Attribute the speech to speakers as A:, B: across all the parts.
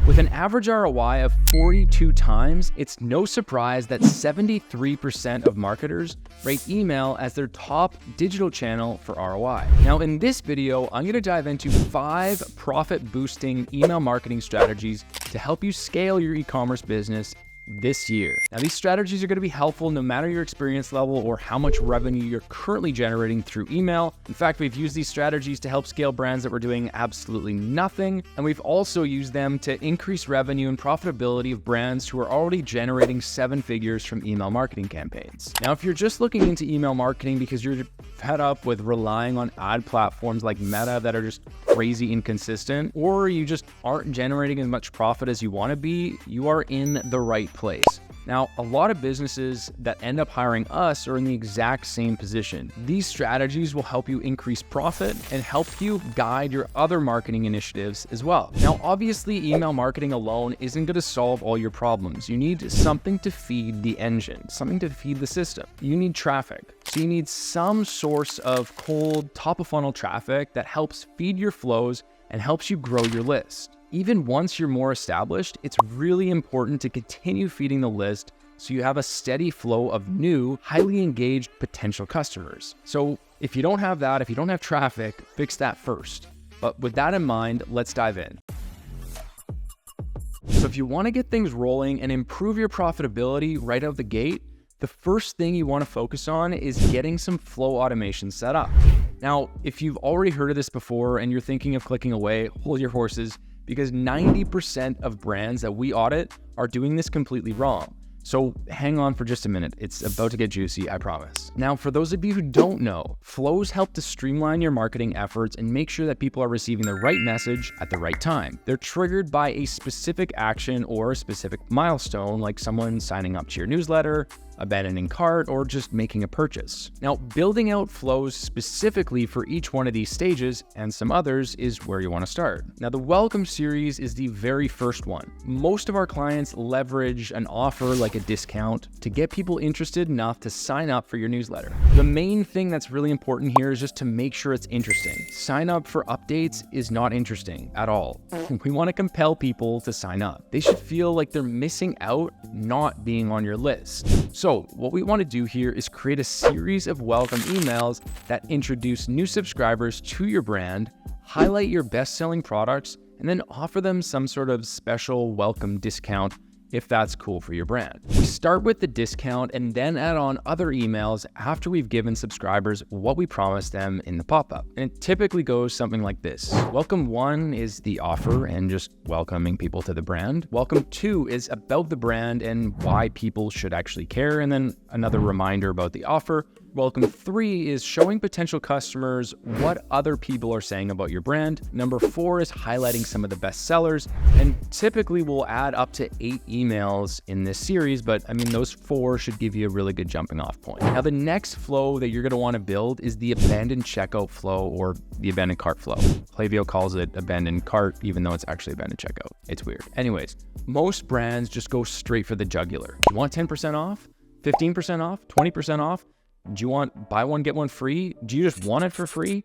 A: With an average ROI of 42 times, it's no surprise that 73% of marketers rate email as their top digital channel for ROI. Now, in this video, I'm going to dive into 5 profit-boosting email marketing strategies to help you scale your e-commerce business this year. Now, these strategies are going to be helpful no matter your experience level or how much revenue you're currently generating through email. In fact, we've used these strategies to help scale brands that were doing absolutely nothing, and we've also used them to increase revenue and profitability of brands who are already generating 7 figures from email marketing campaigns. Now, if you're just looking into email marketing because you're fed up with relying on ad platforms like Meta that are just crazy inconsistent, or you just aren't generating as much profit as you want to be, you are in the right place. Now, a lot of businesses that end up hiring us are in the exact same position. These strategies will help you increase profit and help you guide your other marketing initiatives as well. Now, obviously, email marketing alone isn't going to solve all your problems. You need something to feed the engine, something to feed the system. You need traffic. So you need some source of cold, top-of-funnel traffic that helps feed your flows and helps you grow your list. Even once you're more established, it's really important to continue feeding the list so you have a steady flow of new, highly engaged potential customers. So if you don't have that, if you don't have traffic, fix that first. But with that in mind, let's dive in. So if you want to get things rolling and improve your profitability right out the gate, the first thing you want to focus on is getting some flow automation set up. Now, if you've already heard of this before and you're thinking of clicking away, hold your horses, because 90% of brands that we audit are doing this completely wrong. So hang on for just a minute. It's about to get juicy, I promise. Now, for those of you who don't know, flows help to streamline your marketing efforts and make sure that people are receiving the right message at the right time. They're triggered by a specific action or a specific milestone, like someone signing up to your newsletter, abandoning cart, or just making a purchase. Now, building out flows specifically for each one of these stages and some others is where you want to start. Now, the welcome series is the very first one. Most of our clients leverage an offer like a discount to get people interested enough to sign up for your newsletter. The main thing that's really important here is just to make sure it's interesting. Sign up for updates is not interesting at all. We want to compel people to sign up. They should feel like they're missing out not being on your list. So what we want to do here is create a series of welcome emails that introduce new subscribers to your brand, highlight your best-selling products, and then offer them some sort of special welcome discount if that's cool for your brand. We start with the discount and then add on other emails after we've given subscribers what we promised them in the pop-up. And it typically goes something like this. Welcome 1 is the offer and just welcoming people to the brand. Welcome 2 is about the brand and why people should actually care, and then another reminder about the offer. Welcome 3 is showing potential customers what other people are saying about your brand. Number 4 is highlighting some of the best sellers, and typically we'll add up to 8 emails in this series, but I mean, those 4 should give you a really good jumping off point. Now, the next flow that you're going to want to build is the abandoned checkout flow, or the abandoned cart flow. Klaviyo calls it abandoned cart, even though it's actually abandoned checkout. It's weird. Anyways, most brands just go straight for the jugular. You want 10% off, 15% off, 20% off? Do you want buy one, get one free? Do you just want it for free?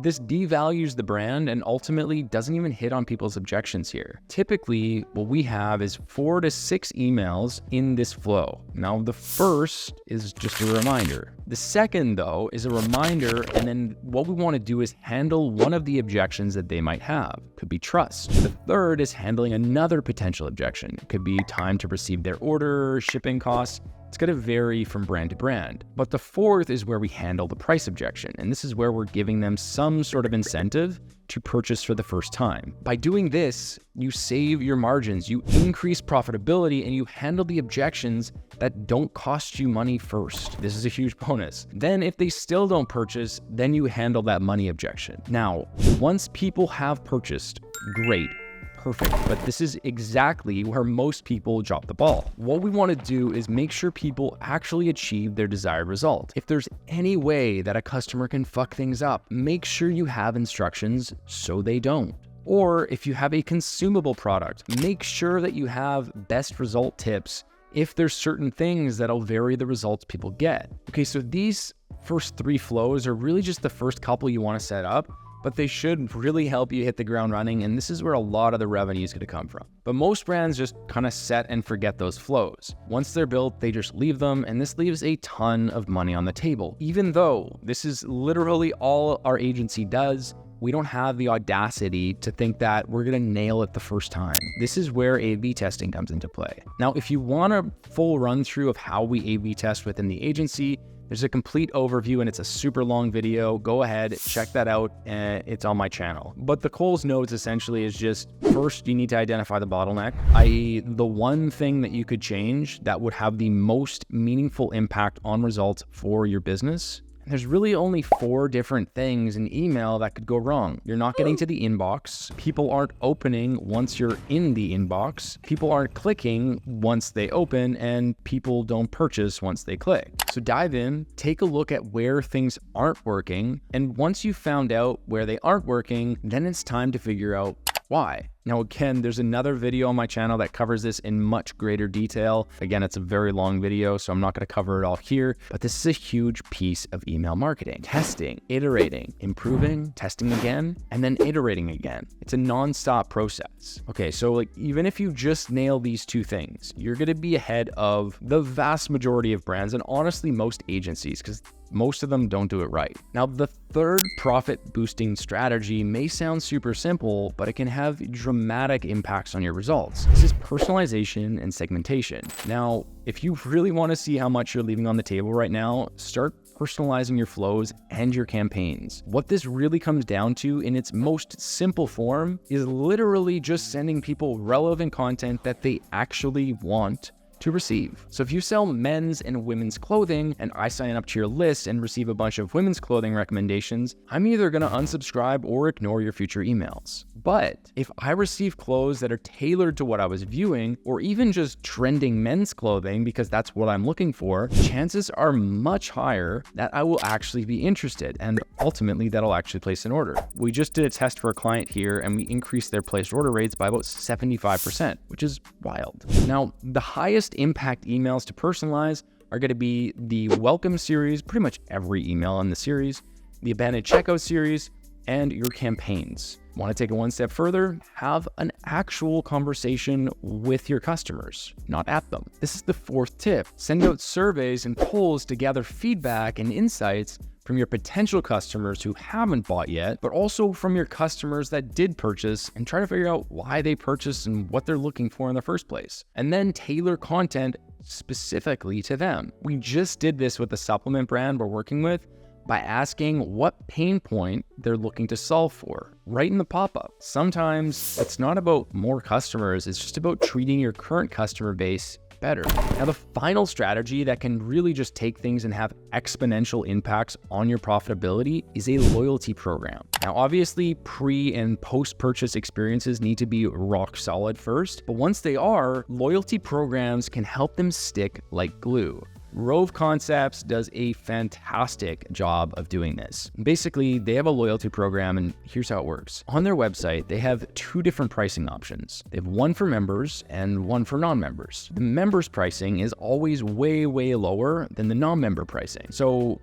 A: This devalues the brand and ultimately doesn't even hit on people's objections here. Typically, what we have is 4 to 6 emails in this flow. Now, the first is just a reminder. The second, though, is a reminder, and then what we want to do is handle one of the objections that they might have. Could be trust. The third is handling another potential objection. It could be time to receive their order, shipping costs. It's going to vary from brand to brand. But the fourth is where we handle the price objection. And this is where we're giving them some sort of incentive to purchase for the first time. By doing this, you save your margins, you increase profitability, and you handle the objections that don't cost you money first. This is a huge bonus. Then if they still don't purchase, then you handle that money objection. Now, once people have purchased, great. Perfect, but this is exactly where most people drop the ball. What we want to do is make sure people actually achieve their desired result. If there's any way that a customer can fuck things up, make sure you have instructions so they don't. Or if you have a consumable product, make sure that you have best result tips if there's certain things that'll vary the results people get. Okay, so these first 3 flows are really just the first couple you want to set up. but they should really help you hit the ground running, and this is where a lot of the revenue is going to come from. But most brands just kind of set and forget those flows. Once they're built, they just leave them, and this leaves a ton of money on the table. Even though this is literally all our agency does, we don't have the audacity to think that we're going to nail it the first time. This is where A/B testing comes into play. Now, if you want a full run through of how we A/B test within the agency, there's a complete overview and it's a super long video. Go ahead, check that out, and it's on my channel. But the Coles notes essentially is just, first, you need to identify the bottleneck, i.e. the one thing that you could change that would have the most meaningful impact on results for your business. There's really only 4 different things in email that could go wrong. You're not getting to the inbox. People aren't opening once you're in the inbox. People aren't clicking once they open, and people don't purchase once they click. So dive in, take a look at where things aren't working. And once you've found out where they aren't working, then it's time to figure out why. Now, again, there's another video on my channel that covers this in much greater detail. Again, it's a very long video, so I'm not going to cover it all here, but this is a huge piece of email marketing. Testing, iterating, improving, testing again, and then iterating again. It's a non-stop process. Okay, so even if you just nail these 2 things, you're going to be ahead of the vast majority of brands, and honestly, most agencies, because most of them don't do it right. Now, the third profit boosting strategy may sound super simple, but it can have dramatic impacts on your results. This is personalization and segmentation. Now, if you really want to see how much you're leaving on the table right now, start personalizing your flows and your campaigns. What this really comes down to in its most simple form is literally just sending people relevant content that they actually want to receive. So if you sell men's and women's clothing and I sign up to your list and receive a bunch of women's clothing recommendations, I'm either going to unsubscribe or ignore your future emails. But if I receive clothes that are tailored to what I was viewing, or even just trending men's clothing because that's what I'm looking for, chances are much higher that I will actually be interested, and ultimately that'll actually place an order. We just did a test for a client here and we increased their placed order rates by about 75%, which is wild. Now, the highest impact emails to personalize are going to be the welcome series, pretty much every email in the series, the abandoned checkout series, and your campaigns. Want to take it one step further? Have an actual conversation with your customers, not at them. This is the 4th tip. Send out surveys and polls to gather feedback and insights from your potential customers who haven't bought yet, but also from your customers that did purchase, and try to figure out why they purchased and what they're looking for in the first place. And then tailor content specifically to them. We just did this with the supplement brand we're working with by asking what pain point they're looking to solve for right in the pop-up. Sometimes it's not about more customers, it's just about treating your current customer base better. Now, the final strategy that can really just take things and have exponential impacts on your profitability is a loyalty program. Now, obviously, pre and post-purchase experiences need to be rock solid first, but once they are, loyalty programs can help them stick like glue. Rove Concepts does a fantastic job of doing this. Basically, they have a loyalty program, and here's how it works. On their website, they have 2 different pricing options. They have one for members and one for non-members. The members pricing is always way, way lower than the non-member pricing. So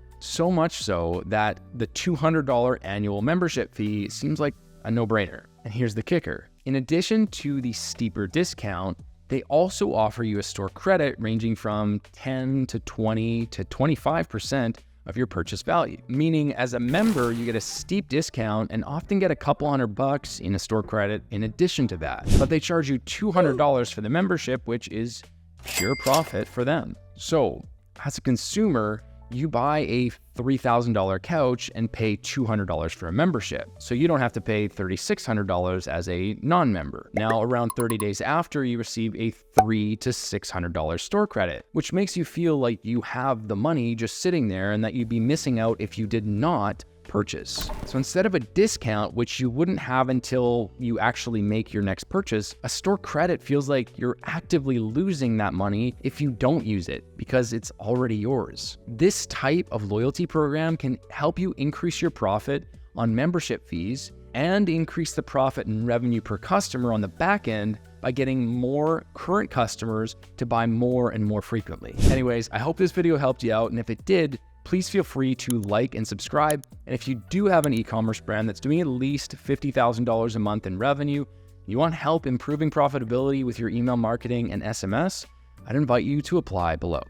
A: much so that the $200 annual membership fee seems like a no-brainer. And here's the kicker. In addition to the steeper discount, they also offer you a store credit ranging from 10 to 20 to 25% of your purchase value. Meaning, as a member, you get a steep discount and often get a couple $100 in a store credit in addition to that. But they charge you $200 for the membership, which is pure profit for them. So, as a consumer, you buy a $3,000 couch and pay $200 for a membership. So you don't have to pay $3,600 as a non-member. Now, around 30 days after, you receive a $300 to $600 store credit, which makes you feel like you have the money just sitting there and that you'd be missing out if you did not purchase. So instead of a discount, which you wouldn't have until you actually make your next purchase, a store credit feels like you're actively losing that money if you don't use it because it's already yours. This type of loyalty program can help you increase your profit on membership fees and increase the profit and revenue per customer on the back end by getting more current customers to buy more and more frequently. Anyways, I hope this video helped you out, and if it did, please feel free to like and subscribe. And if you do have an e-commerce brand that's doing at least $50,000 a month in revenue, you want help improving profitability with your email marketing and SMS, I'd invite you to apply below.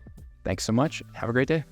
A: Thanks so much. Have a great day.